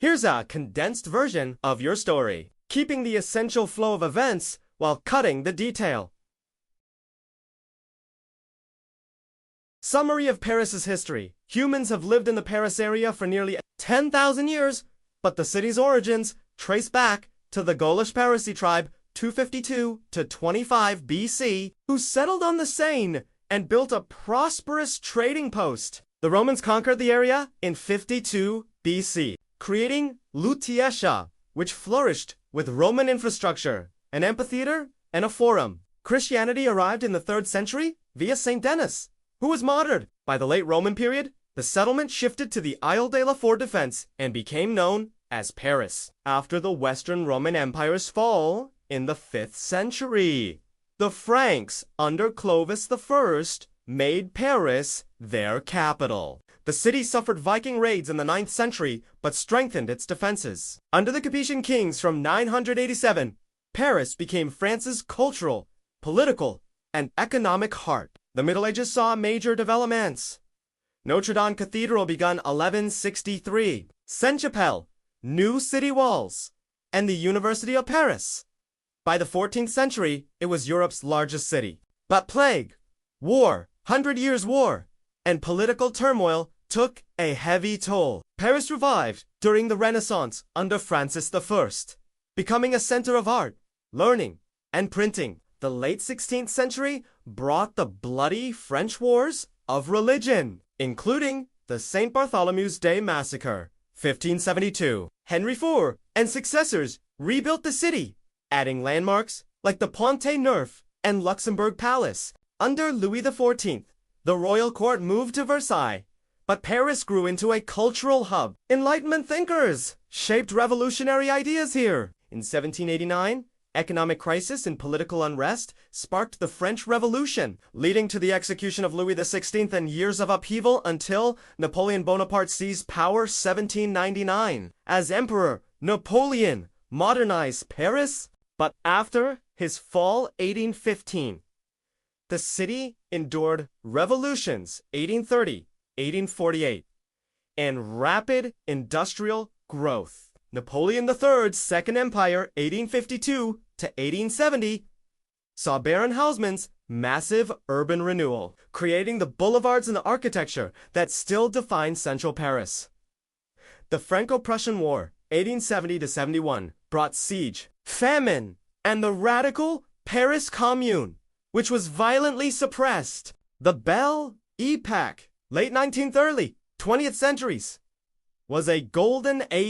Here's a condensed version of your story, keeping the essential flow of events while cutting the detail. Summary of Paris's history. Humans have lived in the Paris area for nearly 10,000 years, but the city's origins trace back to the Gaulish Parisii tribe 252 to 25 BC, who settled on the Seine and built a prosperous trading post. The Romans conquered the area in 52 BC, creating Lutetia, which flourished with Roman infrastructure, an amphitheater, and a forum. Christianity arrived in the 3rd century via St. Denis, who was martyred. By the late Roman period, the settlement shifted to the Isle de la Fort defense and became known as Paris. After the Western Roman Empire's fall in the 5th century, the Franks under Clovis I made Paris their capital. The city suffered Viking raids in the 9th century, but strengthened its defenses. Under the Capetian kings from 987, Paris became France's cultural, political, and economic heart. The Middle Ages saw major developments. Notre Dame Cathedral begun 1163, Sainte-Chapelle, new city walls, and the University of Paris. By the 14th century, it was Europe's largest city. But plague, war, 100 Years' War, and political turmoil took a heavy toll. Paris revived during the Renaissance under Francis I, becoming a center of art, learning, and printing. The late 16th century brought the bloody French wars of religion, including the St. Bartholomew's Day Massacre, 1572. Henry IV and successors rebuilt the city, adding landmarks like the Pont Neuf and Luxembourg Palace. Under Louis XIV, the royal court moved to Versailles, but Paris grew into a cultural hub. Enlightenment thinkers shaped revolutionary ideas here. In 1789, economic crisis and political unrest sparked the French Revolution, leading to the execution of Louis XVI and years of upheaval until Napoleon Bonaparte seized power 1799. As emperor, Napoleon modernized Paris, but after his fall 1815, the city endured revolutions 1830, 1848, and rapid industrial growth. Napoleon III's Second Empire 1852 to 1870 saw Baron Haussmann's massive urban renewal, creating the boulevards and the architecture that still define central Paris. The Franco-Prussian War 1870 to 71 brought siege, famine, and the radical Paris Commune, which was violently suppressed. The Belle Epoque, late 19th, early 20th centuries, was a golden age